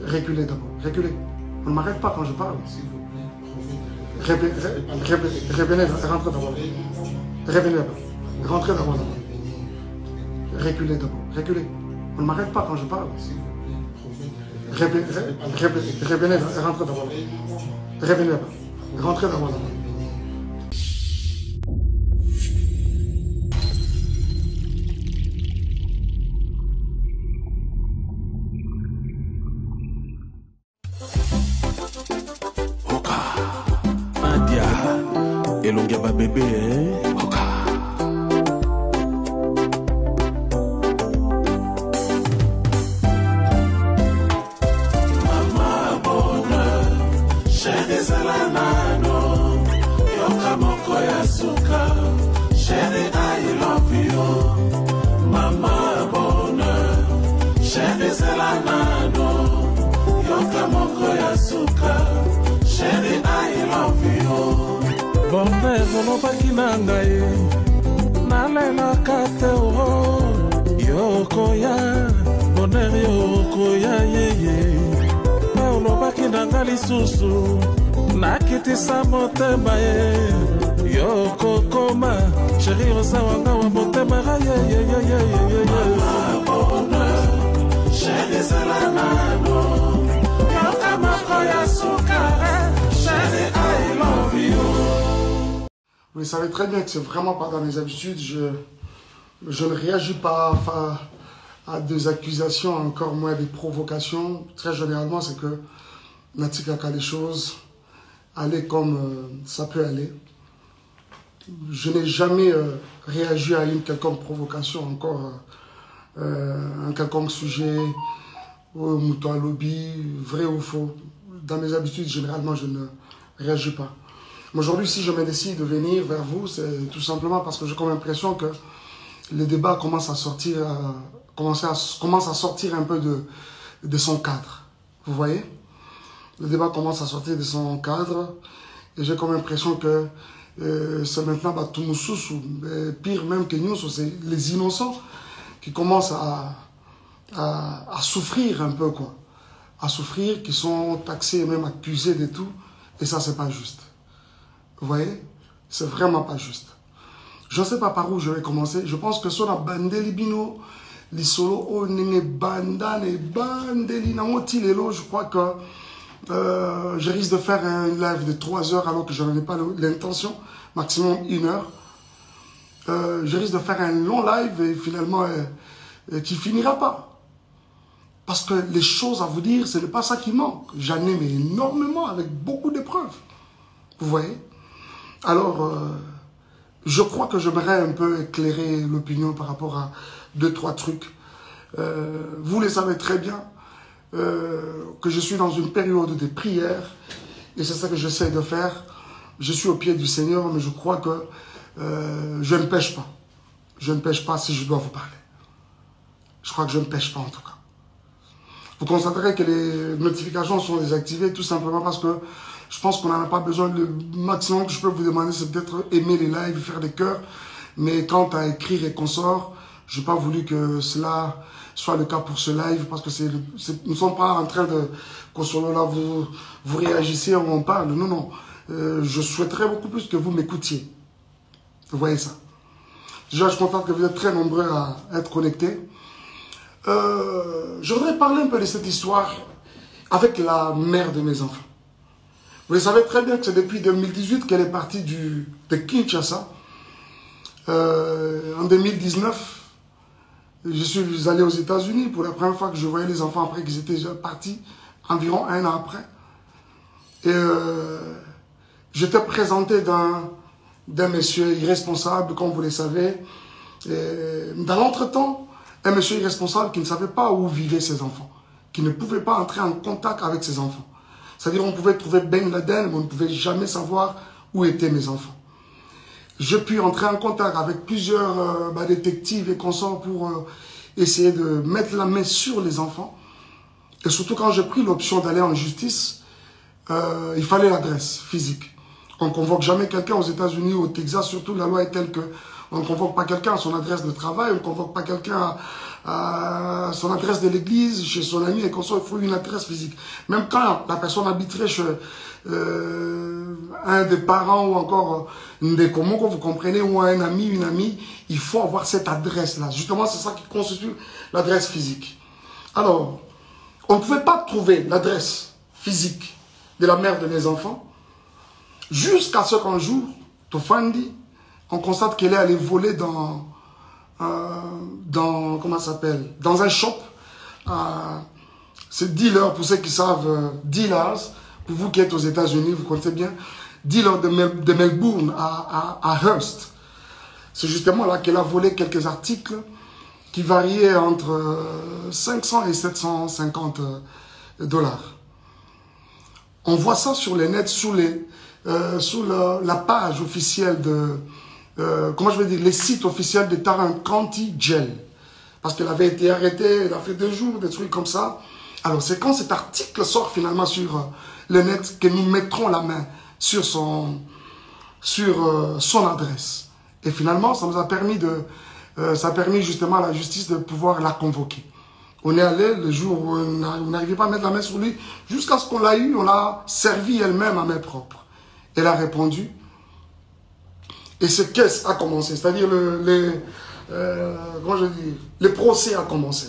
Reculez d'abord, reculez. On ne m'arrête pas quand je parle. Revenez, rentrez d'abord. Revenez d'abord. Rentrez d'abord. Reculez d'abord, reculez. On ne m'arrête pas quand je parle. Revenez, rentrez d'abord. Revenez d'abord. Rentrez d'abord. Elongia ba bébé, Oka. Mama bonheur, chérie Zalanano, yoka moko ya suka, chérie I love you. Mama bonheur, chérie Zalanano, yoka moko ya suka, chérie I love you. Bonheur olobaki na ngai nalelaka te o yokoya bonheur yokoya yeye olobaki na ngai lisusu nakitisa motema ye yokokoma sheri oza wanga wa motema yeyeyeyeyeye bonheur sheri ezala nano yoka moko ya suka sheri I love you. Vous savez très bien que c'est vraiment pas dans mes habitudes. Je ne réagis pas à des accusations, encore moins des provocations. Très généralement, c'est que Natikaka les choses aller comme ça peut aller. Je n'ai jamais réagi à une quelconque provocation, encore un quelconque sujet, mouton à lobby, vrai ou faux. Dans mes habitudes, généralement, je ne réagis pas. Aujourd'hui, si je me décide de venir vers vous, c'est tout simplement parce que j'ai comme l'impression que le débat commence à sortir, commence à sortir un peu de son cadre. Vous voyez? Le débat commence à sortir de son cadre et j'ai comme l'impression que c'est maintenant tout nous pire même que nous, c'est les innocents qui commencent à souffrir un peu, quoi. À souffrir, qui sont taxés et même accusés de tout. Et ça, c'est pas juste. Vous voyez? C'est vraiment pas juste. Je ne sais pas par où je vais commencer. Je pense que sur la bandeli bino, les solos, oh, nene bandane, bandeli, nangotilelo, je crois que je risque de faire un live de 3 heures alors que je n'en ai pas l'intention, maximum 1 heure. Je risque de faire un long live et finalement qui finira pas. Parce que les choses à vous dire, ce n'est pas ça qui manque. J'en ai mais énormément avec beaucoup de preuves. Vous voyez? Alors, je crois que j'aimerais un peu éclairer l'opinion par rapport à 2-3 trucs. Vous le savez très bien que je suis dans une période de prière et c'est ça que j'essaie de faire. Je suis au pied du Seigneur, mais je crois que je ne pêche pas. Je ne pêche pas si je dois vous parler. Je crois que je ne pêche pas en tout cas. Vous constaterez que les notifications sont désactivées tout simplement parce que je pense qu'on n'en a pas besoin. Le maximum que je peux vous demander, c'est peut-être aimer les lives, faire des cœurs. Mais quant à écrire et consorts, je n'ai pas voulu que cela soit le cas pour ce live parce que nous ne sommes pas en train de consoler là, vous réagissez, on parle. Non, non. Je souhaiterais beaucoup plus que vous m'écoutiez. Vous voyez ça. Déjà, je suis content que vous êtes très nombreux à être connectés. Je voudrais parler un peu de cette histoire avec la mère de mes enfants. Vous savez très bien que c'est depuis 2018 qu'elle est partie de Kinshasa. En 2019, je suis allé aux États-Unis pour la première fois que je voyais les enfants après qu'ils étaient déjà partis, environ 1 an après. Et j'étais présenté d'un monsieur irresponsable, comme vous le savez. Et dans l'entretemps, un monsieur irresponsable qui ne savait pas où vivaient ses enfants, qui ne pouvait pas entrer en contact avec ses enfants. C'est-à-dire qu'on pouvait trouver Ben Laden, mais on ne pouvait jamais savoir où étaient mes enfants. J'ai pu entrer en contact avec plusieurs détectives et consorts pour essayer de mettre la main sur les enfants. Et surtout quand j'ai pris l'option d'aller en justice, il fallait l'adresse physique. On ne convoque jamais quelqu'un aux États-Unis ou au Texas, surtout la loi est telle que on ne convoque pas quelqu'un à son adresse de travail, on ne convoque pas quelqu'un son adresse de l'église, chez son ami et qu'on soit, il faut une adresse physique. Même quand la personne habiterait chez un des parents ou encore une des communs, vous comprenez, ou un ami, une amie, il faut avoir cette adresse-là. Justement, c'est ça qui constitue l'adresse physique. Alors, on ne pouvait pas trouver l'adresse physique de la mère de mes enfants jusqu'à ce qu'un jour, Tofandi, on constate qu'elle est allée voler dans comment ça s'appelle, dans un shop. C'est dealer, pour ceux qui savent, dealers, pour vous qui êtes aux États-Unis, vous connaissez bien, dealer de Melbourne à Hearst. C'est justement là qu'elle a volé quelques articles qui variaient entre 500 et 750 dollars. On voit ça sur les nets, sous la page officielle de, comment je vais dire, les sites officiels de Tarrant County Jail. Parce qu'elle avait été arrêtée, elle a fait 2 jours, des trucs comme ça. Alors c'est quand cet article sort finalement sur le net que nous mettrons la main sur son adresse. Et finalement, ça nous a permis ça a permis justement à la justice de pouvoir la convoquer. On est allé le jour où on n'arrivait pas à mettre la main sur lui, jusqu'à ce qu'on l'a eu, on l'a servi elle-même à main propre. Elle a répondu. Et ce caisse a commencé, c'est-à-dire comment je dis, le procès a commencé.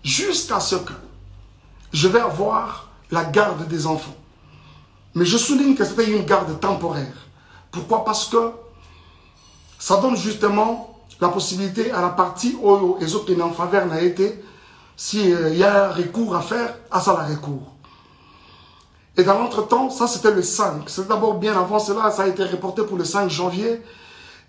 Jusqu'à ce que je vais avoir la garde des enfants. Mais je souligne que c'était une garde temporaire. Pourquoi? Parce que ça donne justement la possibilité à la partie où les autres en faveur n'a été, s'il y a un recours à faire, à ça la recours. Et dans l'entretemps, ça c'était le 5. C'est d'abord bien avant cela, ça a été reporté pour le 5 janvier.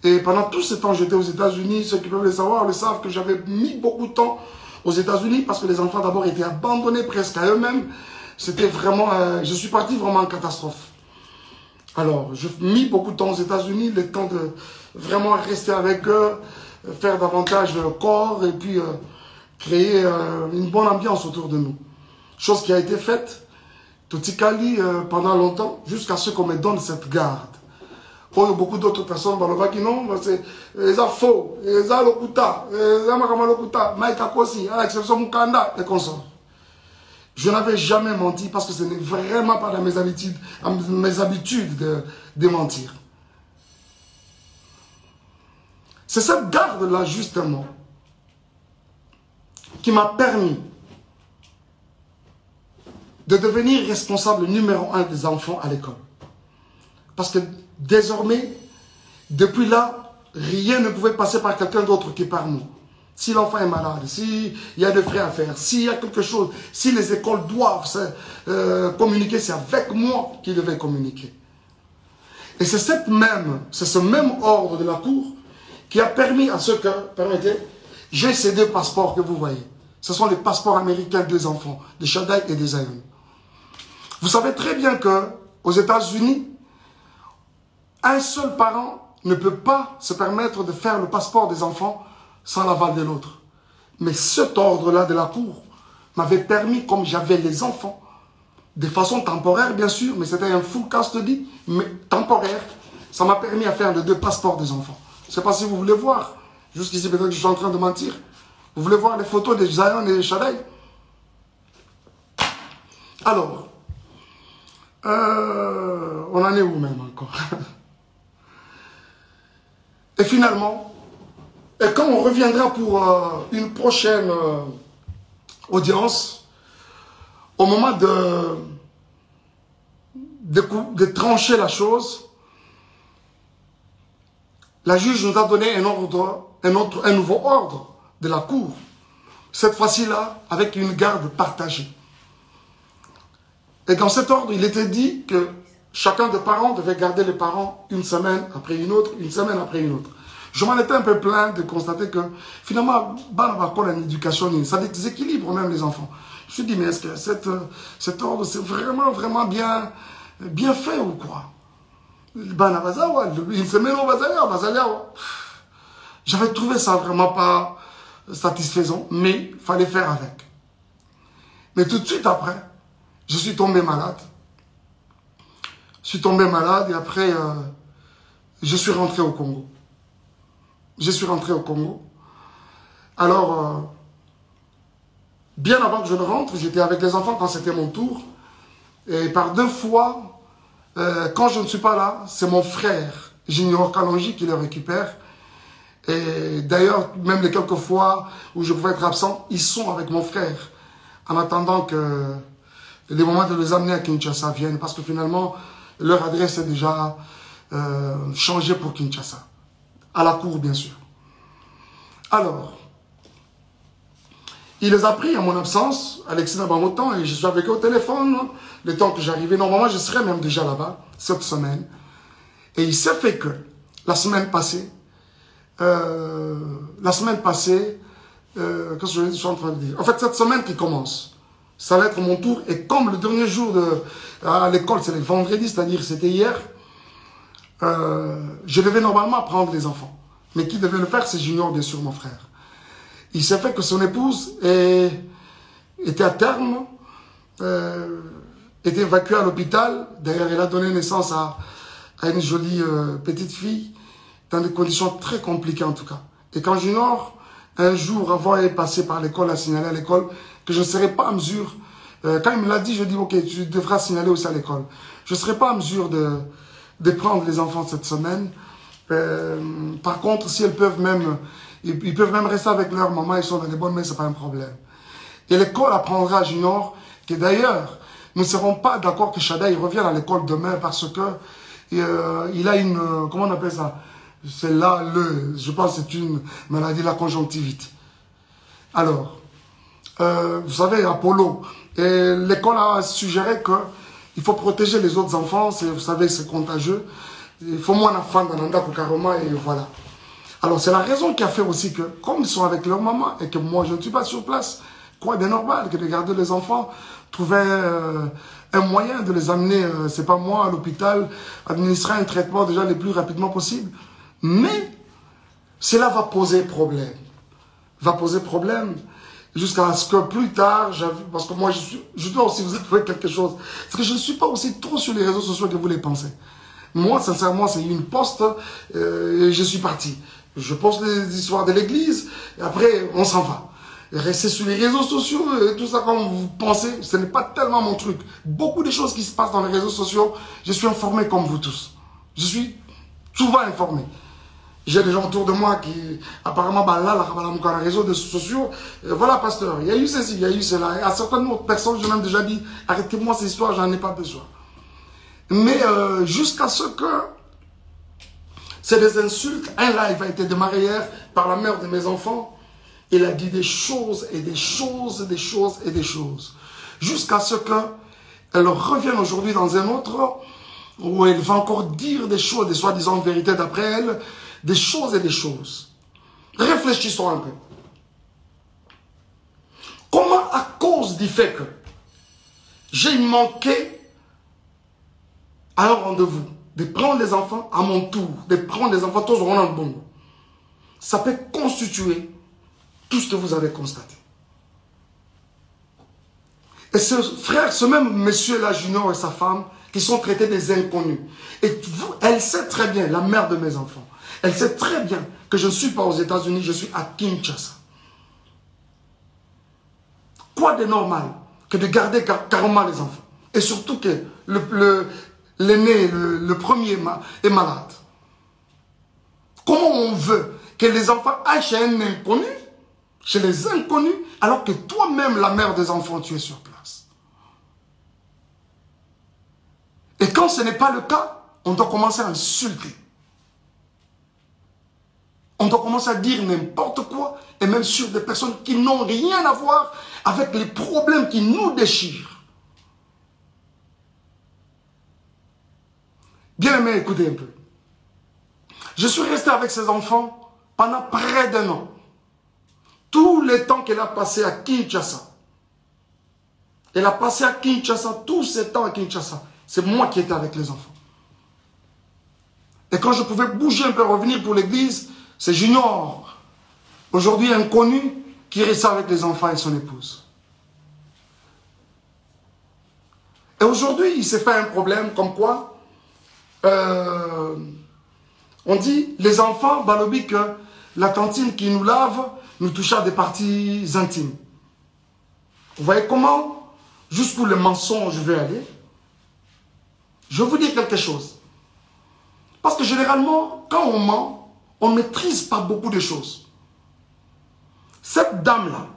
Et pendant tout ce temps, j'étais aux États-Unis. Ceux qui peuvent le savoir le savent que j'avais mis beaucoup de temps aux États-Unis parce que les enfants d'abord étaient abandonnés presque à eux-mêmes. C'était vraiment, je suis parti vraiment en catastrophe. Alors, j'ai mis beaucoup de temps aux États-Unis, le temps de vraiment rester avec eux, faire davantage de corps et puis créer une bonne ambiance autour de nous. Chose qui a été faite. Totikali pendant longtemps, jusqu'à ce qu'on me donne cette garde. Il y a beaucoup d'autres personnes qui non, c'est faux, c'est lokuta, à l'exception Mukanda et consorts. Je n'avais jamais menti parce que ce n'est vraiment pas dans mes habitudes de mentir. C'est cette garde-là justement qui m'a permis de devenir responsable numéro 1 des enfants à l'école. Parce que désormais, depuis là, rien ne pouvait passer par quelqu'un d'autre que par moi. Si l'enfant est malade, s'il y a des frais à faire, s'il y a quelque chose, si les écoles doivent communiquer, c'est avec moi qu'ils devaient communiquer. Et c'est ce même ordre de la Cour qui a permis à ce que, permettez, j'ai ces 2 passeports que vous voyez. Ce sont les passeports américains des enfants, de Shaddai et des Zion. Vous savez très bien qu'aux États-Unis, un seul parent ne peut pas se permettre de faire le passeport des enfants sans l'aval de l'autre. Mais cet ordre-là de la Cour m'avait permis, comme j'avais les enfants, de façon temporaire bien sûr, mais c'était un full custody, mais temporaire, ça m'a permis à faire les 2 passeports des enfants. Je ne sais pas si vous voulez voir, jusqu'ici peut-être que je suis en train de mentir. Vous voulez voir les photos de Zion et de Shaddai? Alors, on en est où même encore? Et finalement, et quand on reviendra pour une prochaine audience, au moment de trancher la chose, la juge nous a donné un nouveau ordre de la Cour. Cette fois-ci-là, avec une garde partagée. Et dans cet ordre, il était dit que chacun des parents devait garder les parents une semaine après une autre, une semaine après une autre. Je m'en étais un peu plaint de constater que finalement, l'éducation, ça déséquilibre même les enfants. Je me suis dit, mais est-ce que cet ordre, c'est vraiment, vraiment bien fait ou quoi? Une semaine au j'avais trouvé ça vraiment pas satisfaisant, mais il fallait faire avec. Mais tout de suite après, je suis tombé malade. Je suis tombé malade et après, je suis rentré au Congo. je suis rentré au Congo. Alors, bien avant que je ne rentre, j'étais avec les enfants quand c'était mon tour. Et par 2 fois, quand je ne suis pas là, c'est mon frère, Junior Kalonji, qui le récupère. Et d'ailleurs, même les quelques fois où je pouvais être absent, ils sont avec mon frère. En attendant que les moments de les amener à Kinshasa viennent. Parce que finalement, leur adresse est déjà changée pour Kinshasa. À la cour, bien sûr. Alors, il les a pris à mon absence, Alexis Nabamotan, et je suis avec eux au téléphone. Le temps que j'arrivais, normalement, je serais même déjà là-bas, cette semaine. Et il s'est fait que, la semaine passée, qu'est-ce que je suis en train de dire? En fait, cette semaine qui commence, ça va être mon tour. Et comme le dernier jour à l'école, c'est le vendredi, c'est-à-dire c'était hier, je devais normalement prendre les enfants. Mais qui devait le faire, c'est Junior, bien sûr, mon frère. Il s'est fait que son épouse était à terme, était évacuée à l'hôpital. D'ailleurs, elle a donné naissance à une jolie petite fille, dans des conditions très compliquées en tout cas. Et quand Junior, un jour, avant d'être passé par l'école, a signalé à l'école que je ne serais pas en mesure, quand il me l'a dit, je dis, ok, tu devras signaler aussi à l'école. Je ne serais pas en mesure de prendre les enfants cette semaine. Par contre, si elles peuvent même, ils peuvent même rester avec leur maman, ils sont dans les bonnes mains, ce n'est pas un problème. Et l'école apprendra à Junior que d'ailleurs, nous ne serons pas d'accord que Chada il revienne à l'école demain parce que il a une, comment on appelle ça? C'est là, je pense que c'est une maladie de la conjonctivite. Alors, vous savez, Apollo, l'école a suggéré qu'il faut protéger les autres enfants, vous savez, c'est contagieux. Il faut moins enfants dans l'anda pour carrément, et voilà. Alors, c'est la raison qui a fait aussi que, comme ils sont avec leur maman et que moi, je ne suis pas sur place, quoi de normal que de garder les enfants, trouver un moyen de les amener, c'est pas moi, à l'hôpital, administrer un traitement déjà le plus rapidement possible. Mais, cela va poser problème. Va poser problème jusqu'à ce que plus tard, parce que moi, je dois aussi vous avouer quelque chose. Parce que je ne suis pas aussi trop sur les réseaux sociaux que vous les pensez. Moi, sincèrement, c'est une poste et je suis parti. Je poste des histoires de l'église et après, on s'en va. Et rester sur les réseaux sociaux et tout ça comme vous pensez, ce n'est pas tellement mon truc. Beaucoup de choses qui se passent dans les réseaux sociaux, je suis informé comme vous tous. Je suis souvent informé. J'ai des gens autour de moi qui, apparemment, là, dans les réseaux sociaux, voilà, pasteur, il y a eu ceci, il y a eu cela. Et à certaines autres personnes, je m'ai déjà dit, arrêtez-moi ces histoires, j'en ai pas besoin. Mais jusqu'à ce que c'est des insultes, un live a été démarré hier par la mère de mes enfants. Il a dit des choses et des choses et des choses et des choses. Jusqu'à ce qu'elle revienne aujourd'hui dans un autre où elle va encore dire des choses, des soi-disant vérités d'après elle, des choses et des choses. Réfléchissons un peu. Comment, à cause du fait que j'ai manqué à un rendez-vous, de prendre les enfants à mon tour, de prendre les enfants tous au bon, ça peut constituer tout ce que vous avez constaté. Et ce frère, ce même monsieur-là, Junior et sa femme, qui sont traités des inconnus. Et elle sait très bien, la mère de mes enfants, elle sait très bien que je ne suis pas aux États-Unis, je suis à Kinshasa. Quoi de normal que de garder carrément les enfants? Et surtout que l'aîné, le premier est malade. Comment on veut que les enfants aillent chez un inconnu, chez les inconnus, alors que toi-même, la mère des enfants, tu es sur place? Et quand ce n'est pas le cas, on doit commencer à insulter. On doit commencer à dire n'importe quoi, et même sur des personnes qui n'ont rien à voir avec les problèmes qui nous déchirent. Bien aimé, écoutez un peu. Je suis resté avec ces enfants pendant près d'un an. Tout le temps qu'elle a passé à Kinshasa. Elle a passé à Kinshasa, tout ce temps à Kinshasa. C'est moi qui étais avec les enfants. Et quand je pouvais bouger un peu, revenir pour l'église, c'est Junior, aujourd'hui inconnu, qui reste avec les enfants et son épouse. Et aujourd'hui, il s'est fait un problème comme quoi, on dit, les enfants, balobi que la tantine qui nous lave, nous touchant des parties intimes. Vous voyez comment, jusqu'où le mensonge veut aller? Je vais vous dire quelque chose. Parce que généralement, quand on ment, on ne maîtrise pas beaucoup de choses. Cette dame-là,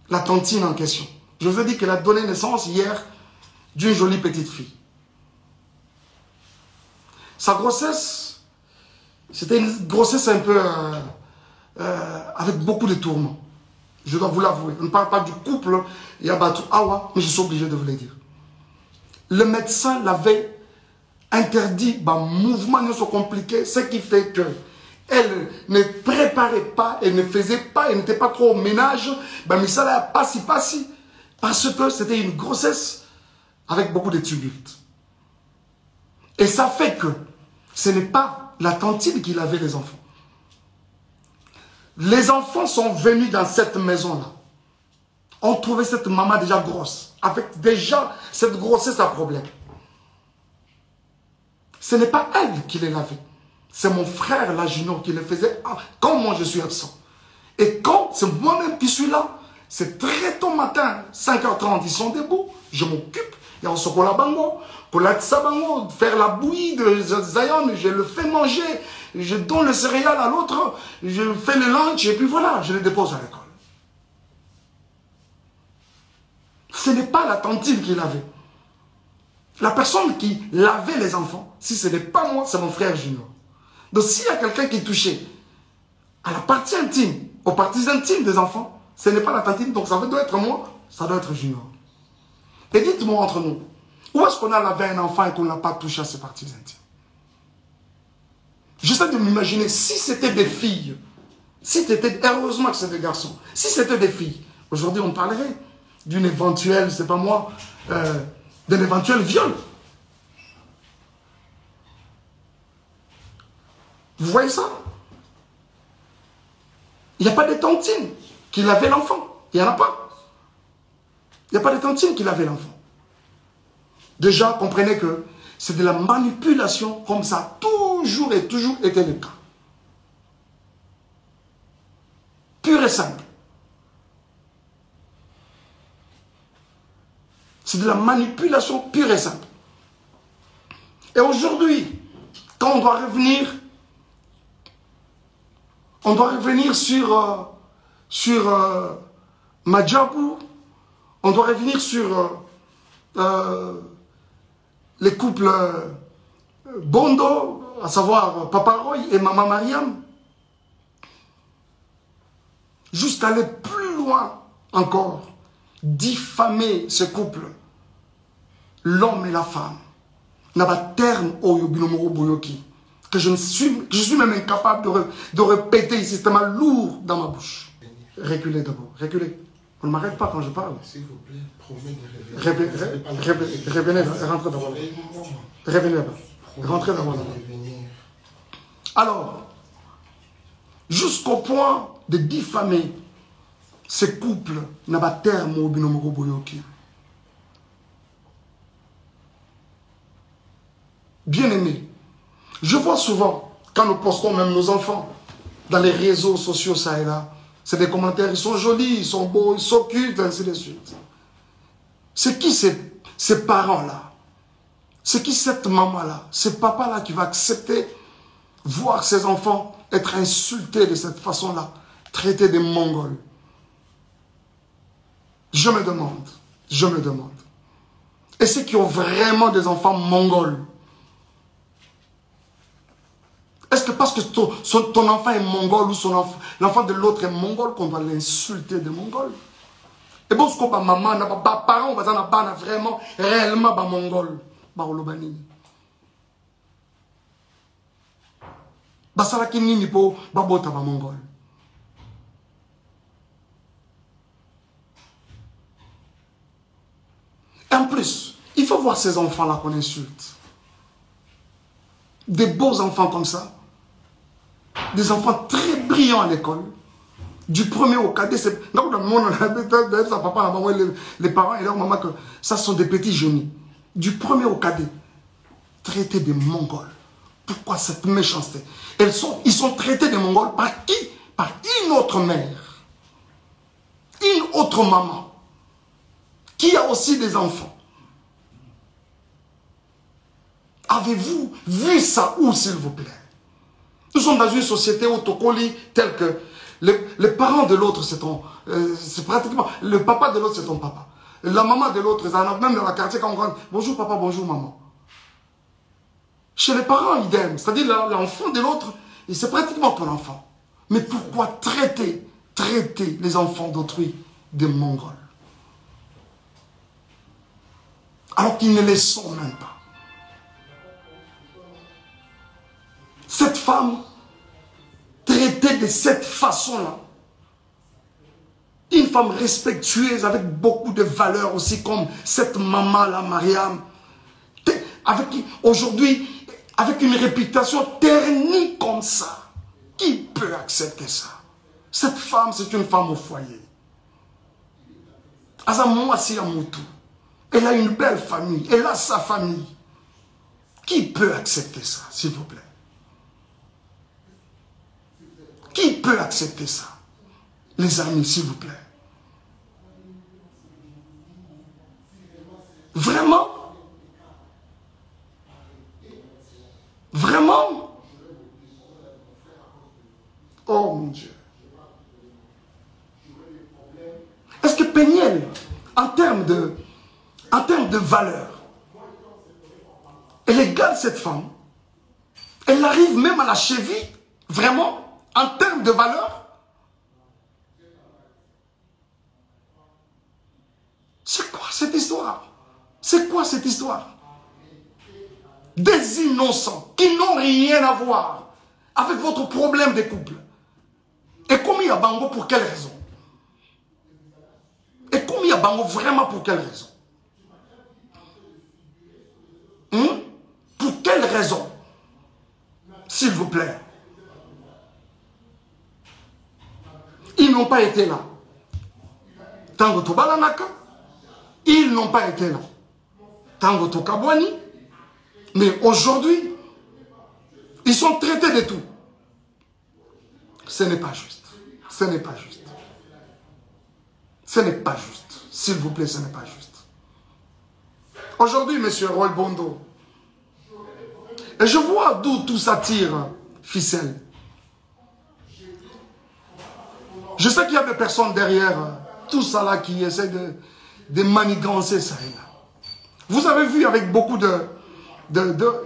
la tantine en question, je vous ai dit qu'elle a donné naissance hier d'une jolie petite fille. Sa grossesse, c'était une grossesse un peu avec beaucoup de tourments. Je dois vous l'avouer. On ne parle pas du couple Yabatou Awa, mais je suis obligé de vous le dire. Le médecin l'avait interdit, mouvement ne soit compliqué, ce qui fait que elle ne préparait pas, elle ne faisait pas, elle n'était pas trop au ménage, mais ça l'a passi, parce que c'était une grossesse avec beaucoup de tumultes. Et ça fait que ce n'est pas la tantine qui lavait les enfants. Les enfants sont venus dans cette maison-là. On trouvait cette maman déjà grosse, avec déjà cette grossesse à problème. Ce n'est pas elle qui les lavait. C'est mon frère, la junior, qui le faisait quand moi je suis absent. Et quand c'est moi-même qui suis là, c'est très tôt matin, 5h30, ils sont debout, je m'occupe. Il y a un chocolat bango, pour la tsabango, faire la bouillie de Zion, je le fais manger, je donne le céréal à l'autre, je fais le lunch, et puis voilà, je le dépose à l'école. Ce n'est pas la tantine qui lavait. La personne qui lavait les enfants, si ce n'est pas moi, c'est mon frère junior. Donc s'il y a quelqu'un qui est touché à la partie intime, aux parties intimes des enfants, ce n'est pas la tantine, donc ça doit être moi, ça doit être junior. Et dites-moi entre nous, où est-ce qu'on a lavé un enfant et qu'on n'a pas touché à ses parties intimes? J'essaie de m'imaginer, si c'était des filles, si c'était, heureusement que c'est des garçons, si c'était des filles, aujourd'hui on parlerait d'une éventuelle, c'est pas moi, d'un éventuel viol. Vous voyez ça? Il n'y a pas de tantine qui lavait l'enfant. Il n'y en a pas. Il n'y a pas de tantine qui lavait l'enfant. Déjà, comprenez que c'est de la manipulation, comme ça a toujours et toujours été le cas. Pur et simple. C'est de la manipulation pure et simple. Et aujourd'hui, quand on doit revenir sur Madjabou, on doit revenir sur les couples Bondo, à savoir Papa Roy et Maman Mariam, jusqu'à aller plus loin encore, diffamer ce couple, l'homme et la femme, n'a pas terme au Yobinomoro Boyoki, que je suis même incapable de répéter ici, c'est tellement lourd dans ma bouche. Reculez d'abord, reculez. On ne m'arrête pas quand je parle. S'il vous plaît, promets de revenir. Revenez, rentrez d'abord. Revenez là-bas. Rentrez d'abord. Alors, jusqu'au point de diffamer ces couples n'a pas terme au Binomoro Boyoki. Bien-aimés, je vois souvent, quand nous postons même nos enfants dans les réseaux sociaux, ça et là, c'est des commentaires, ils sont jolis, ils sont beaux, ils sont cute, ainsi de suite. C'est qui ces parents-là? C'est qui cette maman-là? Ce papa-là qui va accepter voir ses enfants être insultés de cette façon-là, traités de Mongols? Je me demande. Et ceux qui ont vraiment des enfants mongols, est-ce que parce que ton enfant est mongol ou l'enfant de l'autre est mongol qu'on doit l'insulter de mongol? Et bon, ce que maman, parents, vraiment, réellement, mongol, olobani. Basala kinini po, babota mongol. Et en plus, il faut voir ces enfants-là qu'on insulte. Des beaux enfants comme ça. Des enfants très brillants à l'école. Du premier au cadet. Donc, les parents et leur maman, que ça sont des petits génies. Du premier au cadet. Traités de Mongols. Pourquoi cette méchanceté? Ils sont traités de Mongols par qui? par une autre mère, une autre maman, qui a aussi des enfants. Avez-vous vu ça où, s'il vous plaît? Nous sommes dans une société autocolie telle que les parents de l'autre, c'est pratiquement... Le papa de l'autre, c'est ton papa. La maman de l'autre, même dans la quartier, quand on rentre, bonjour papa, bonjour maman. Chez les parents, idem. C'est-à-dire l'enfant de l'autre, c'est pratiquement ton enfant. Mais pourquoi traiter les enfants d'autrui des Mongols? Alors qu'ils ne les sont même pas. Cette femme, traitée de cette façon-là, une femme respectueuse avec beaucoup de valeurs aussi, comme cette maman-là, Mariam, aujourd'hui, avec une réputation ternie comme ça, qui peut accepter ça? Cette femme, c'est une femme au foyer. Elle a une belle famille, elle a sa famille. Qui peut accepter ça, s'il vous plaît? Qui peut accepter ça? Les amis, s'il vous plaît. Vraiment? Vraiment? Oh mon Dieu. Est-ce que Peniel, en termes de valeur, elle égale cette femme? Elle arrive même à la cheville? Vraiment? En termes de valeur? C'est quoi cette histoire? C'est quoi cette histoire? Des innocents qui n'ont rien à voir avec votre problème de couple. Et commis à Bango pour quelle raison? Et commis à Bango vraiment pour quelle raison? Pour quelle raison? S'il vous plaît. Ils n'ont pas été là. Tango Tobalanaka, ils n'ont pas été là. Tango Tokabwani, mais aujourd'hui, ils sont traités de tout. Ce n'est pas juste. Ce n'est pas juste. Ce n'est pas juste. S'il vous plaît, ce n'est pas juste. Aujourd'hui, monsieur Roy Bondo, et je vois d'où tout ça tire, ficelle. Je sais qu'il y a des personnes derrière tout ça là qui essaient de manigancer ça et là. Vous avez vu avec beaucoup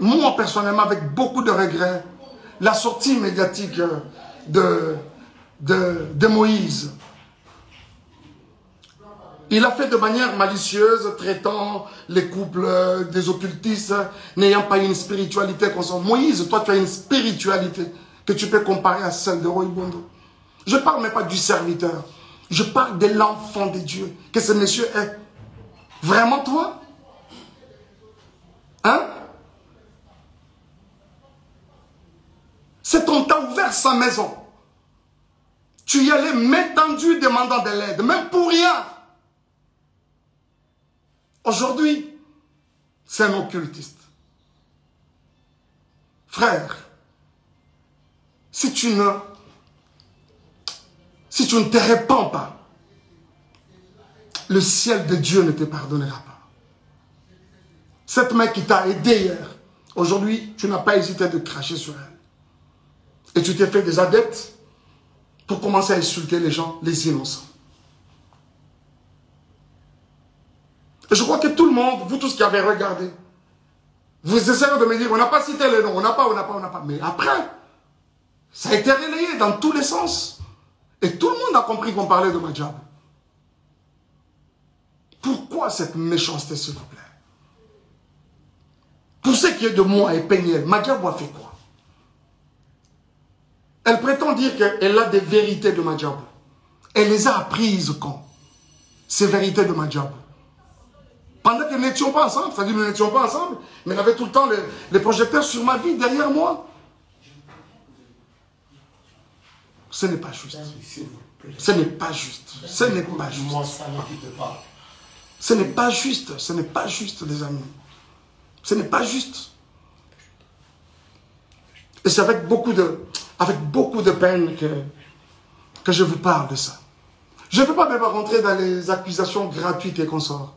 moi personnellement, avec beaucoup de regrets, la sortie médiatique de Moïse. Il a fait de manière malicieuse, traitant les couples des occultistes, n'ayant pas une spiritualité consciente. Moïse, toi tu as une spiritualité que tu peux comparer à celle de Roy Bondo. Je ne parle même pas du serviteur. Je parle de l'enfant de Dieu que ce monsieur est. Vraiment toi? Hein? C'est on t'a ouvert sa maison. Tu y allais main tendue demandant de l'aide, même pour rien. Aujourd'hui, c'est un occultiste. Frère, si tu ne te répands pas, le ciel de Dieu ne te pardonnera pas. Cette mère qui t'a aidé hier, aujourd'hui, tu n'as pas hésité de cracher sur elle. Et tu t'es fait des adeptes pour commencer à insulter les gens, les innocents. Et je crois que tout le monde, vous tous qui avez regardé, vous essayez de me dire, on n'a pas cité les noms, on n'a pas. Mais après, ça a été relayé dans tous les sens. Et tout le monde a compris qu'on parlait de Madjabou. Pourquoi cette méchanceté, s'il vous plaît? Pour ce qui est de moi et Peniel, Madjabou a fait quoi? Elle prétend dire qu'elle a des vérités de Madjabou. Elle les a apprises quand? Ces vérités de Madjabou. Pendant que nous n'étions pas ensemble, c'est-à-dire que nous n'étions pas ensemble, mais elle avait tout le temps les projecteurs sur ma vie, derrière moi. Ce n'est pas juste. Ce n'est pas juste. Ce n'est pas juste. Ce n'est pas juste. Ce n'est pas juste, les amis. Ce n'est pas juste. Et c'est avec beaucoup de peine que je vous parle de ça. Je ne veux pas même rentrer dans les accusations gratuites et consorts.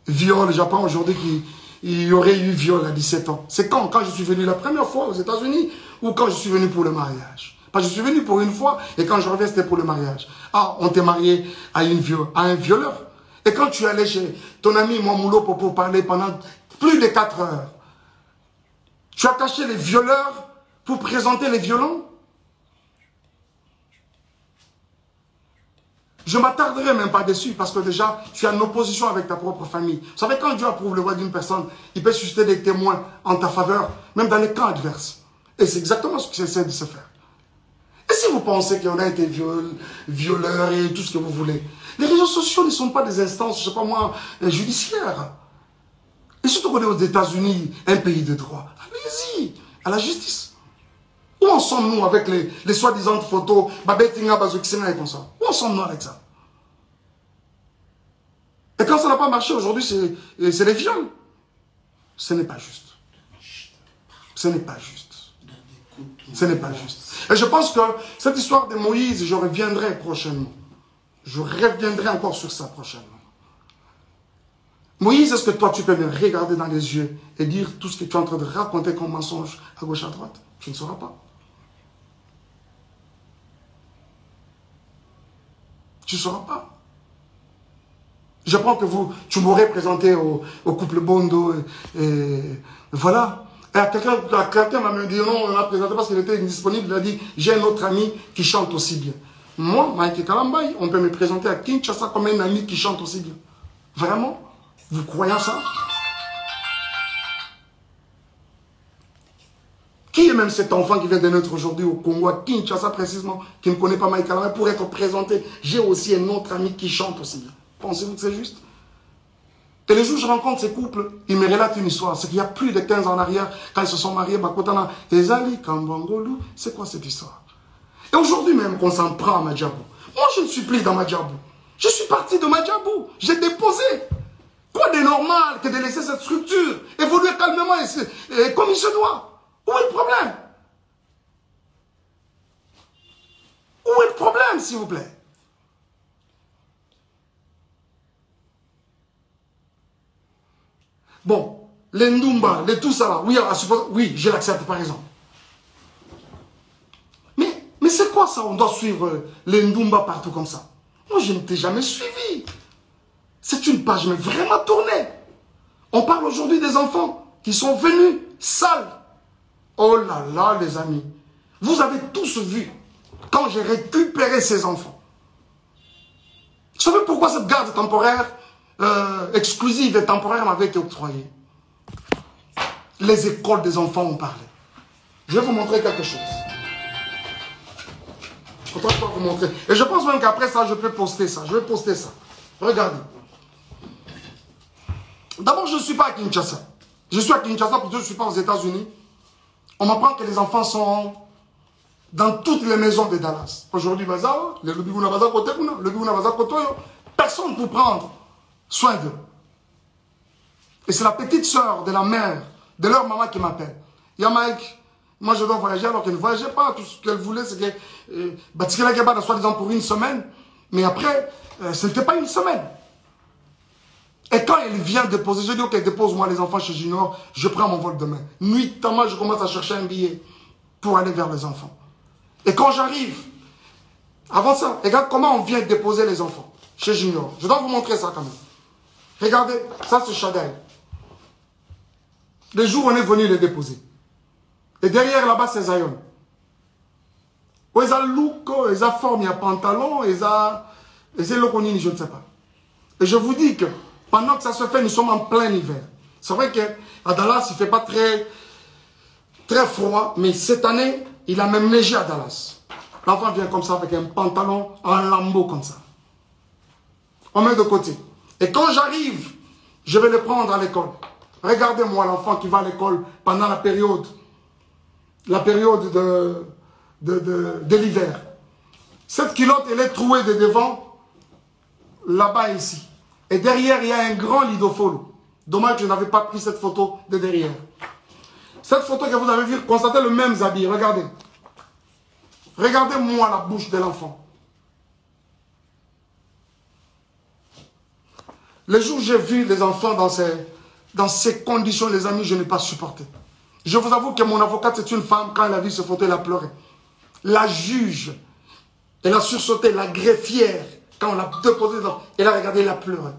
Viol, j'apprends aujourd'hui qu'il y aurait eu viol à 17 ans. C'est quand je suis venu la première fois aux États-Unis ou quand je suis venu pour le mariage? Parce que je suis venu pour une fois et quand je reviens, c'était pour le mariage. Ah, on t'est marié à un violeur. Et quand tu allais chez ton ami Mouamoulo pour parler pendant plus de 4 heures, tu as caché les violeurs pour présenter les violents? Je ne m'attarderai même pas dessus parce que déjà, tu es en opposition avec ta propre famille. Vous savez, quand Dieu approuve le voix d'une personne, il peut susciter des témoins en ta faveur, même dans les camps adverses. Et c'est exactement ce qui essaie de se faire. Et si vous pensez qu'on a été violeurs et tout ce que vous voulez, les réseaux sociaux ne sont pas des instances, je ne sais pas moi, judiciaires. Et surtout qu'on est aux États-Unis, un pays de droit. Allez-y, à la justice. Où en sommes-nous avec les soi-disant photos Babetinga, Bazouxina et comme ça? Où en sommes-nous avec ça? Et quand ça n'a pas marché aujourd'hui, c'est les viols. Ce n'est pas juste. Ce n'est pas juste. Ce n'est pas juste. Et je pense que cette histoire de Moïse, je reviendrai prochainement. Je reviendrai encore sur ça prochainement. Moïse, est-ce que toi, tu peux me regarder dans les yeux et dire tout ce que tu es en train de raconter comme mensonge à gauche, à droite? Tu ne sauras pas. Tu ne sauras pas. Je prends que tu m'aurais présenté au couple Bondo et voilà. Et quelqu'un m'a dit non, on l'a présenté parce qu'il était indisponible. Il a dit, j'ai un autre ami qui chante aussi bien. Moi, Mike Kalambay, on peut me présenter à Kinshasa comme un ami qui chante aussi bien. Vraiment? Vous croyez ça? Qui est même cet enfant qui vient de naître aujourd'hui au Congo, à Kinshasa précisément, qui ne connaît pas Mike Kalambay, pour être présenté? J'ai aussi un autre ami qui chante aussi bien. Pensez-vous que c'est juste? Et les jours où je rencontre ces couples, ils me relatent une histoire. C'est qu'il y a plus de 15 ans en arrière, quand ils se sont mariés, Bakotana, Ezali, Kambangolu, c'est quoi cette histoire? Et aujourd'hui même qu'on s'en prend à Madjabou. Moi, je ne suis plus dans Madjabou. Je suis parti de Madjabou. J'ai déposé. Quoi de normal que de laisser cette structure évoluer calmement et comme il se doit? Où est le problème? Où est le problème, s'il vous plaît? Bon, les Ndumba, les tout ça là, oui, je l'accepte par exemple. Mais c'est quoi ça? On doit suivre les Ndumba partout comme ça. Moi, je ne t'ai jamais suivi. C'est une page mais vraiment tournée. On parle aujourd'hui des enfants qui sont venus sales. Oh là là, les amis. Vous avez tous vu quand j'ai récupéré ces enfants. Vous savez pourquoi cette garde temporaire exclusive et temporaire m'avait été octroyée? Les écoles des enfants ont parlé. Je vais vous montrer quelque chose. Je vais vous montrer. Et je pense même qu'après ça, je peux poster ça. Je vais poster ça. Regardez. D'abord, je ne suis pas à Kinshasa. Je suis à Kinshasa parce que je ne suis pas aux États-Unis. On m'apprend que les enfants sont dans toutes les maisons de Dallas. Aujourd'hui, personne pour prendre soin d'eux. Et c'est la petite soeur de la mère, de leur maman qui m'appelle. Il y a Mike, moi je dois voyager alors qu'elle ne voyageait pas. Tout ce qu'elle voulait, c'est que soi-disant pour une semaine. Mais après, ce n'était pas une semaine. Et quand elle vient déposer, je dis ok, dépose-moi les enfants chez Junior, je prends mon vol demain. Nuitamment, je commence à chercher un billet pour aller vers les enfants. Et quand j'arrive, avant ça, regarde comment on vient déposer les enfants chez Junior. Je dois vous montrer ça quand même. Regardez, ça c'est Chadel. Les jours où on est venu les déposer. Et derrière là-bas c'est Zion. Où ils ont look, ils ont forme, il y a pantalon, ils ont lokonini, je ne sais pas. Et je vous dis que pendant que ça se fait, nous sommes en plein hiver. C'est vrai qu'à Dallas, il ne fait pas très froid, mais cette année, il a même neigé à Dallas. L'enfant vient comme ça avec un pantalon en lambeau comme ça. On met de côté. Et quand j'arrive, je vais le prendre à l'école. Regardez-moi l'enfant qui va à l'école pendant la période de l'hiver. Cette culotte, elle est trouée de devant, là-bas ici. Et derrière, il y a un grand lidofolo. Dommage que je n'avais pas pris cette photo de derrière. Cette photo que vous avez vue, constatez le même habit. Regardez. Regardez-moi la bouche de l'enfant. Les jours où j'ai vu les enfants dans ces conditions, les amis, je n'ai pas supporté. Je vous avoue que mon avocate, c'est une femme, quand elle a vu ce photo, elle a pleuré. La juge, elle a sursauté, la greffière, quand on l'a déposé, elle a regardé, elle a pleuré.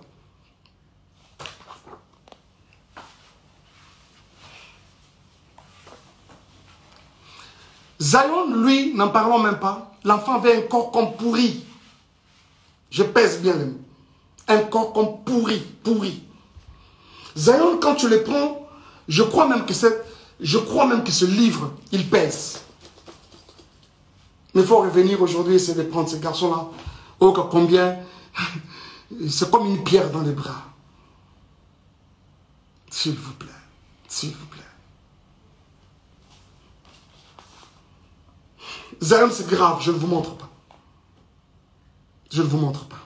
Zion, lui, n'en parlons même pas. L'enfant avait un corps comme pourri. Je pèse bien les mots. Un corps comme pourri, pourri. Zion, quand tu le prends, je crois même que ce livre, il pèse. Mais il faut revenir aujourd'hui et essayer de prendre ces garçons-là. Oh, combien. C'est comme une pierre dans les bras. S'il vous plaît. S'il vous plaît. Zion, c'est grave, je ne vous montre pas. Je ne vous montre pas.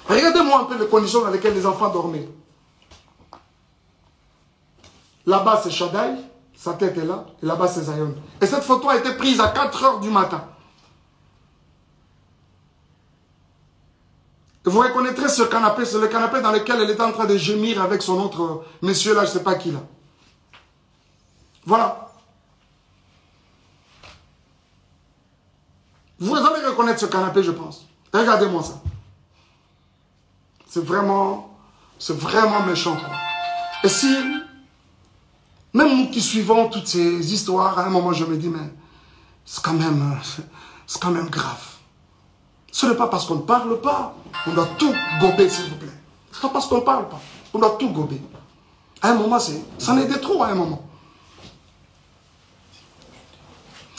Regardez-moi un peu les conditions dans lesquelles les enfants dormaient. Là-bas, c'est Shaddai, sa tête est là, et là-bas, c'est Zion. Et cette photo a été prise à 4 h du matin. Et vous reconnaîtrez ce canapé, c'est le canapé dans lequel elle était en train de gémir avec son autre monsieur là, je ne sais pas qui là. Voilà. Vous allez reconnaître ce canapé, je pense. Regardez-moi ça. C'est vraiment méchant, quoi. Et si, même nous qui suivons toutes ces histoires, à un moment je me dis, mais c'est quand même grave. Ce n'est pas parce qu'on ne parle pas, on doit tout gober, s'il vous plaît. Ce n'est pas parce qu'on ne parle pas, on doit tout gober. À un moment, ça en est de trop, à un moment.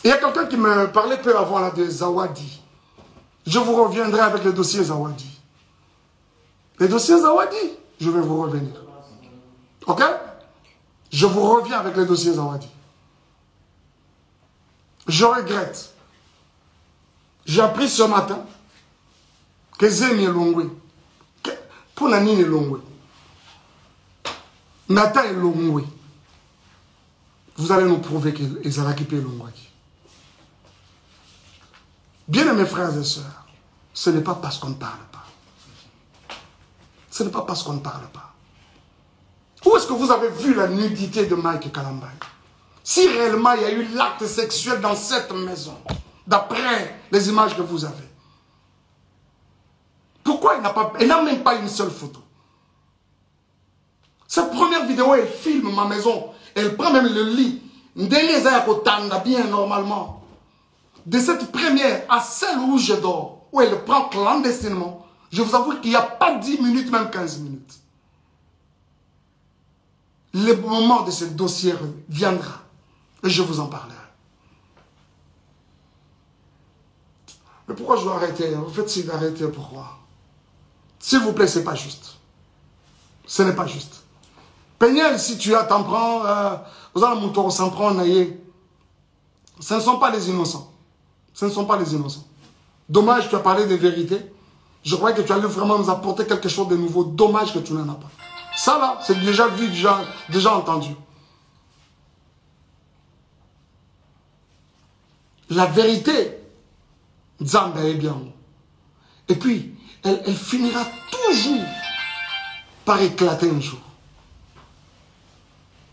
Il y a quelqu'un qui me parlait peu avant là, de Zawadi. Je vous reviendrai avec le dossier Zawadi. Les dossiers Zawadi, je vais vous revenir. Ok? Je vous reviens avec les dossiers Zawadi. Je regrette. J'ai appris ce matin que Zemi est Longwe. Pour Nanine est Longwe. Nata est Longwe. Vous allez nous prouver qu'ils ont récupéré Longwe. Bien mes frères et sœurs, ce n'est pas parce qu'on ne parle pas. Ce n'est pas parce qu'on ne parle pas. Où est-ce que vous avez vu la nudité de Mike Kalambay? Si réellement il y a eu l'acte sexuel dans cette maison, d'après les images que vous avez, pourquoi il n'a même pas une seule photo? Cette première vidéo, elle filme ma maison, elle prend même le lit. Bien normalement. De cette première à celle où je dors, où elle prend clandestinement, je vous avoue qu'il n'y a pas 10 minutes, même 15 minutes. Le moment de ce dossier viendra et je vous en parlerai. Mais pourquoi je dois arrêter? En fait, c'est d'arrêter, pourquoi? S'il vous plaît, ce n'est pas juste. Ce n'est pas juste. Peignel, si tu t'en prends, vous allez mon s'en prendre, ce ne sont pas les innocents. Ce ne sont pas les innocents. Dommage, tu as parlé de vérité. Je croyais que tu allais vraiment nous apporter quelque chose de nouveau. Dommage que tu n'en as pas. Ça là, c'est déjà vu, déjà entendu. La vérité, Zamba est bien. Et puis, elle finira toujours par éclater un jour.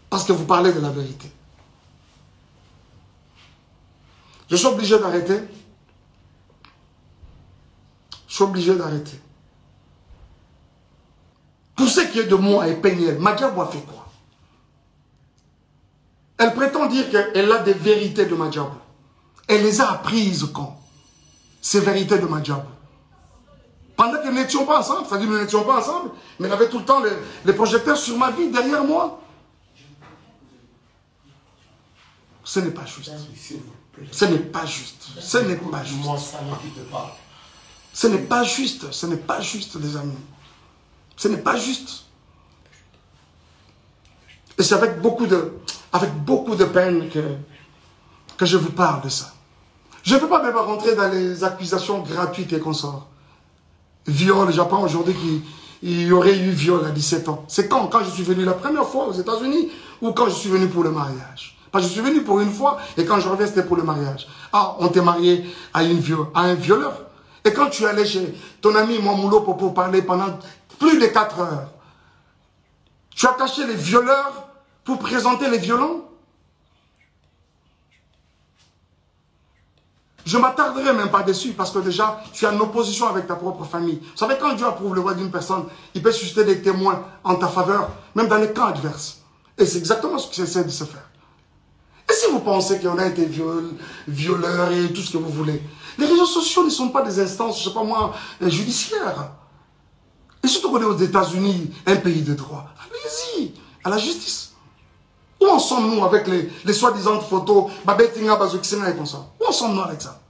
Parce que vous parlez de la vérité. Je suis obligé d'arrêter. Je suis obligé d'arrêter. Pour ce qui est de moi et Peignel, Madiabou a fait quoi? Elle prétend dire qu'elle a des vérités de Madiabou. Elle les a apprises quand? Ces vérités de Madiabou. Pendant que nous n'étions pas ensemble, c'est-à-dire que nous n'étions pas ensemble, mais elle avait tout le temps les projecteurs sur ma vie, derrière moi. Ce n'est pas juste. Ce n'est pas juste. Ce n'est pas juste. Ce n'est pas juste. Ce n'est pas juste, les amis. Ce n'est pas juste. Et c'est avec beaucoup de peine que je vous parle de ça. Je ne veux pas même rentrer dans les accusations gratuites et qu'on sort. Viol, j'apprends aujourd'hui qu'il y aurait eu viol à 17 ans. C'est quand je suis venu la première fois aux États-Unis ou quand je suis venu pour le mariage. Parce que je suis venu pour une fois, et quand je reviens, c'était pour le mariage. Ah, on t'est marié à un violeur. Et quand tu es allé chez ton ami Mamoulo pour parler pendant plus de 4 heures, tu as caché les violeurs pour présenter les violents. Je ne m'attarderai même pas dessus parce que déjà, tu es en opposition avec ta propre famille. Vous savez, quand Dieu approuve le voie d'une personne, il peut susciter des témoins en ta faveur, même dans les camps adverses. Et c'est exactement ce qu'il essaie de se faire. Et si vous pensez qu'on a été violeurs et tout ce que vous voulez, les réseaux sociaux ne sont pas des instances, je ne sais pas moi, judiciaires. Et surtout qu'on est aux États-Unis, un pays de droit. Allez-y, à la justice. Où en sommes-nous avec les soi-disant photos, Babetinga, Bazokisena et comme ça? Où en sommes-nous avec ça?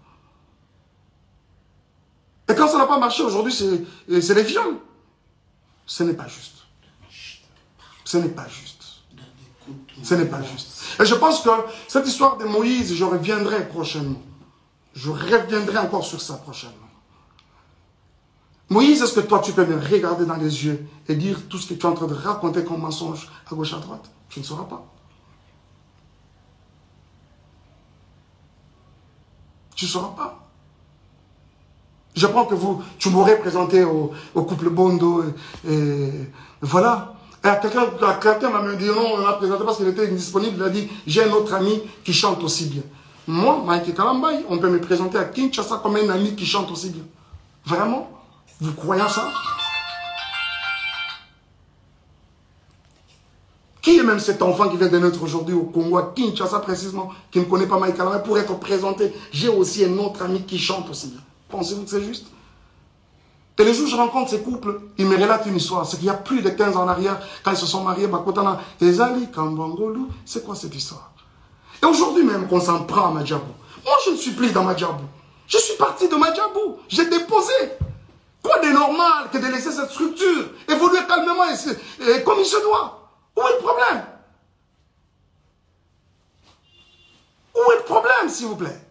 Et quand ça n'a pas marché aujourd'hui, c'est les viols. Ce n'est pas juste. Ce n'est pas juste. Ce n'est pas juste. Et je pense que cette histoire de Moïse, je reviendrai prochainement. Je reviendrai encore sur ça prochainement. Moïse, est-ce que toi, tu peux me regarder dans les yeux et dire tout ce que tu es en train de raconter comme mensonge à gauche, à droite? Tu ne sauras pas. Tu ne sauras pas. Je pense que tu m'aurais présenté au couple Bondo et voilà. Et quelqu'un m'a dit non, on l'a présenté parce qu'il était indisponible. Il a dit, j'ai un autre ami qui chante aussi bien. Moi, Mike Kalambay, on peut me présenter à Kinshasa comme un ami qui chante aussi bien. Vraiment? Vous croyez ça? Qui est même cet enfant qui vient de naître aujourd'hui au Congo, à Kinshasa précisément, qui ne connaît pas Mike Kalambay, pour être présenté? J'ai aussi un autre ami qui chante aussi bien. Pensez-vous que c'est juste? Et les jours où je rencontre ces couples, ils me relatent une histoire. C'est qu'il y a plus de 15 ans en arrière, quand ils se sont mariés, Bakotana, Ezali, Kambangolu, c'est quoi cette histoire? Et aujourd'hui même qu'on s'en prend à Madjabou. Moi, je ne suis plus dans Madjabou. Je suis parti de Madjabou. J'ai déposé. Quoi de normal que de laisser cette structure évoluer calmement et comme il se doit? Où est le problème? Où est le problème, s'il vous plaît?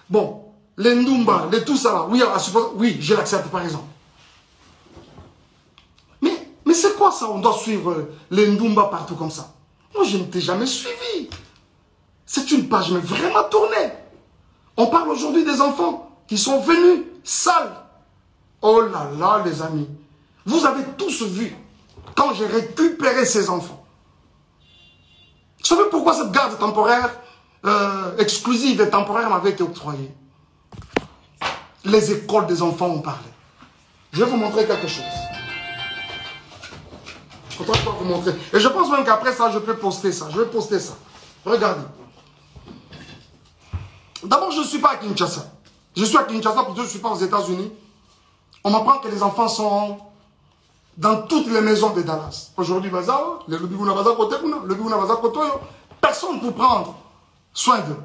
Bon, les Ndumba, les tout ça, oui, je l'accepte par exemple. Mais c'est quoi ça? On doit suivre les Ndumba partout comme ça. Moi, je ne t'ai jamais suivi. C'est une page mais vraiment tournée. On parle aujourd'hui des enfants qui sont venus sales. Oh là là, les amis. Vous avez tous vu quand j'ai récupéré ces enfants. Vous savez pourquoi cette garde temporaire exclusive et temporaire m'avait été octroyée? Les écoles des enfants ont parlé. Je vais vous montrer quelque chose. Je vais vous montrer. Et je pense même qu'après ça, je peux poster ça. Je vais poster ça. Regardez. D'abord, je ne suis pas à Kinshasa. Je suis à Kinshasa, plutôt je ne suis pas aux États-Unis. On m'apprend que les enfants sont dans toutes les maisons de Dallas. Aujourd'hui, personne pour prendre soin d'eux.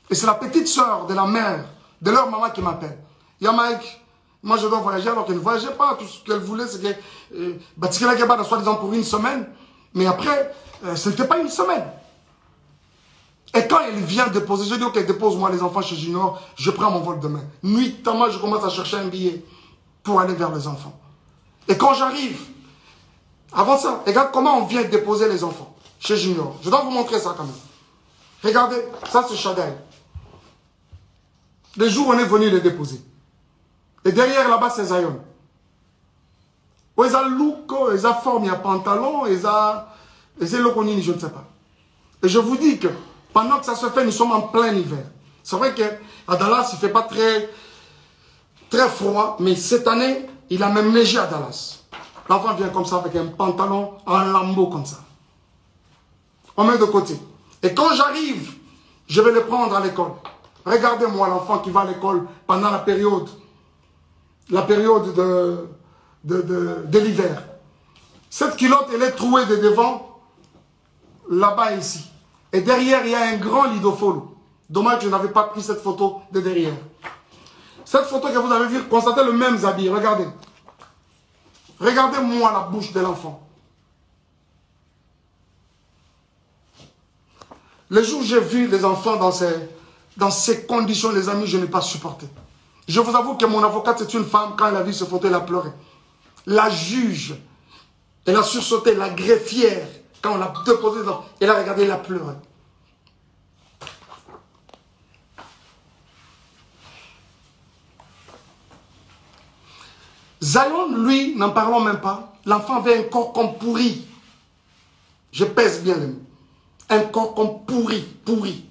Et c'est la petite soeur de la mère, de leur maman qui m'appelle. Il y a Mike, moi je dois voyager alors qu'elle ne voyageait pas. Tout ce qu'elle voulait, c'est que soi-disant pour une semaine. Mais après, ce n'était pas une semaine. Et quand elle vient déposer, je dis ok, dépose-moi les enfants chez Junior, je prends mon vol demain. Nuitamment, je commence à chercher un billet pour aller vers les enfants. Et quand j'arrive, avant ça, regarde comment on vient déposer les enfants chez Junior. Je dois vous montrer ça quand même. Regardez, ça c'est Chagaï. Les jours où on est venu les déposer. Et derrière là-bas c'est Zion. Où ils ont look, ils ont forme, il y a pantalon, ils ont loconini, je ne sais pas. Et je vous dis que pendant que ça se fait, nous sommes en plein hiver. C'est vrai qu'à Dallas, il ne fait pas très froid, mais cette année, il a même neigé à Dallas. L'enfant vient comme ça avec un pantalon en lambeau comme ça. On met de côté. Et quand j'arrive, je vais le prendre à l'école. Regardez-moi l'enfant qui va à l'école pendant la période de l'hiver. Cette culotte, elle est trouée de devant, là-bas et ici. Et derrière, il y a un grand lidofolo. Dommage que je n'avais pas pris cette photo de derrière. Cette photo que vous avez vue, constatez le même habit. Regardez. Regardez-moi la bouche de l'enfant. Les jours où j'ai vu les enfants dans ces conditions, les amis, je n'ai pas supporté. Je vous avoue que mon avocate, c'est une femme, quand elle a vu cette photo, elle a pleuré. la juge, elle a sursauté, la greffière, quand on l'a déposée dedans, elle a regardé, elle a pleuré. Zion, lui, n'en parlons même pas, l'enfant avait un corps comme pourri. Je pèse bien les mots. Un corps comme pourri.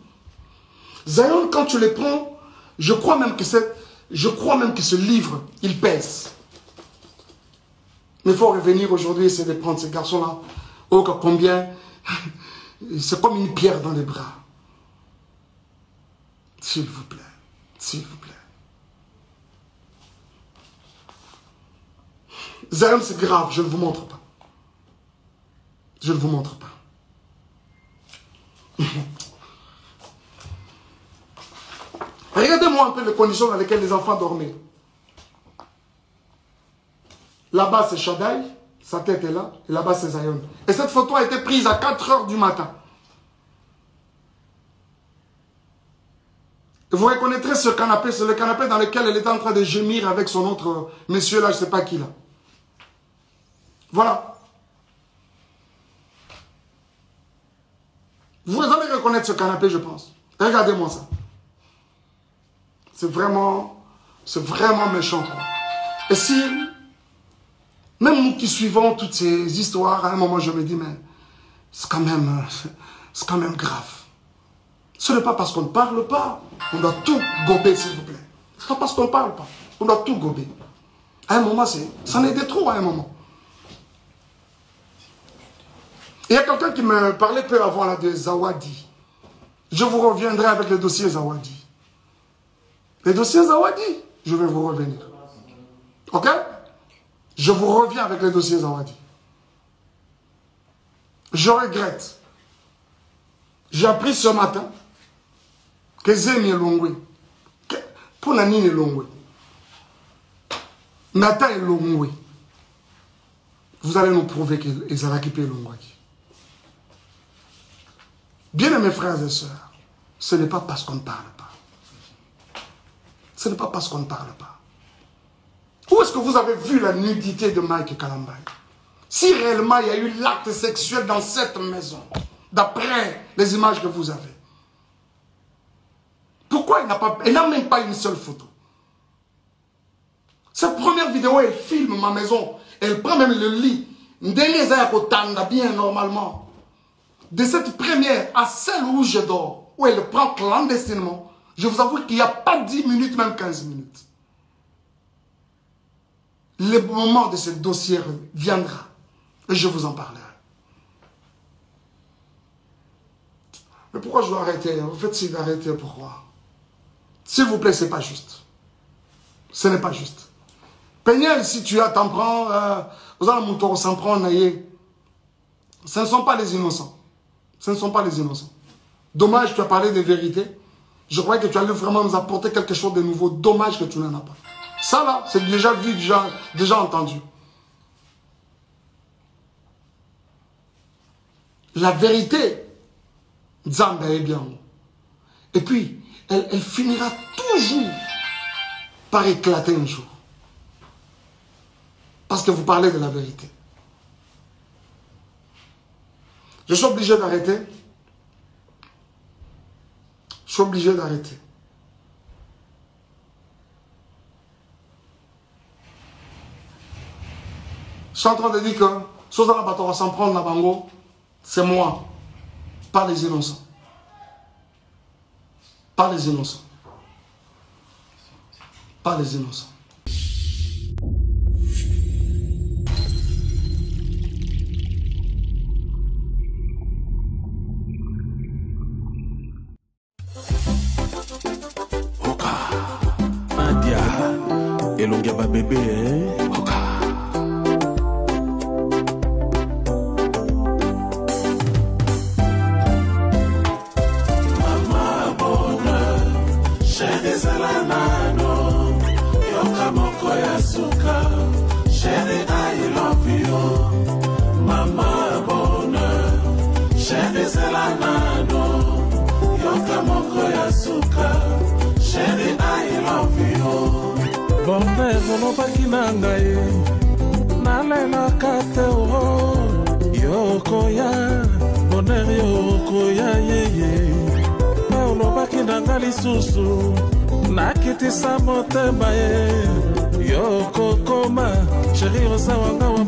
Zion, quand tu les prends, je crois même que ce livre, il pèse. Mais il faut revenir aujourd'hui, essayer de prendre ces garçons-là. Oh, combien. C'est comme une pierre dans les bras. S'il vous plaît. S'il vous plaît. Zion, c'est grave, je ne vous montre pas. Je ne vous montre pas. Regardez-moi un peu les conditions dans lesquelles les enfants dormaient. Là-bas, c'est Shaddai, sa tête est là, et là-bas, c'est Zion. Et cette photo a été prise à 4 h du matin. Et vous reconnaîtrez ce canapé, c'est le canapé dans lequel elle était en train de gémir avec son autre monsieur là, je ne sais pas qui là. Voilà. Vous allez reconnaître ce canapé, je pense. Regardez-moi ça. C'est vraiment méchant, quoi. Et si, même nous qui suivons toutes ces histoires, à un moment je me dis, mais c'est quand même grave. Ce n'est pas parce qu'on ne parle pas, on doit tout gober, s'il vous plaît. Ce n'est pas parce qu'on ne parle pas, on doit tout gober. À un moment, ça en est de trop à un moment. Il y a quelqu'un qui me parlait peu avant là, de Zawadi. Je vous reviendrai avec le dossier Zawadi. Le dossier Zawadi, je vais vous revenir. Ok? Je vous reviens avec le dossier Zawadi. Je regrette. J'ai appris ce matin que Zemi est Longwe. Pour Nani est Longwe. Nathan est Longwe. Vous allez nous prouver qu'ils ont récupéré Longwe. Bien mes frères et sœurs, ce n'est pas parce qu'on ne parle pas. Ce n'est pas parce qu'on ne parle pas. Où est-ce que vous avez vu la nudité de Mike Kalambay? Si réellement il y a eu l'acte sexuel dans cette maison, d'après les images que vous avez, pourquoi il n'a même pas une seule photo? Cette première vidéo, elle filme ma maison, elle prend même le lit. Bien normalement. De cette première à celle où je dors, où elle prend clandestinement, je vous avoue qu'il n'y a pas 10 minutes, même 15 minutes. Le moment de ce dossier viendra et je vous en parlerai. Mais pourquoi je dois arrêter? Vous faites signe d'arrêter, pourquoi? S'il vous plaît, ce n'est pas juste. Ce n'est pas juste. Peignel, si tu t'en prends, vous allez mon s'en prendre, ce ne sont pas les innocents. Ce ne sont pas les innocents. Dommage, tu as parlé de vérité. Je croyais que tu allais vraiment nous apporter quelque chose de nouveau. Dommage que tu n'en as pas. Ça là, c'est déjà vu, déjà entendu. La vérité, Zamba est bien. Et puis, elle finira toujours par éclater un jour. Parce que vous parlez de la vérité. Je suis obligé d'arrêter. Je suis obligé d'arrêter. Je suis en train de dire que Sozana Batora s'en prendre la bango, c'est moi, pas les innocents. Pas les innocents. Pas les innocents. Elongia ba bébé, Oka. Mama bonheur, chérie Zelanano, Yoka moko yasuka, chérie I love you. Mama bonheur, chérie Zelanano, Yoka moko yasuka, chérie I love you. Bonne volopaki na ngai na nalelaka te o yokoya bonheur yokoya yeye olobaki nanga lisusu nakitisa motema ye yokokoma sheri oza wanga wa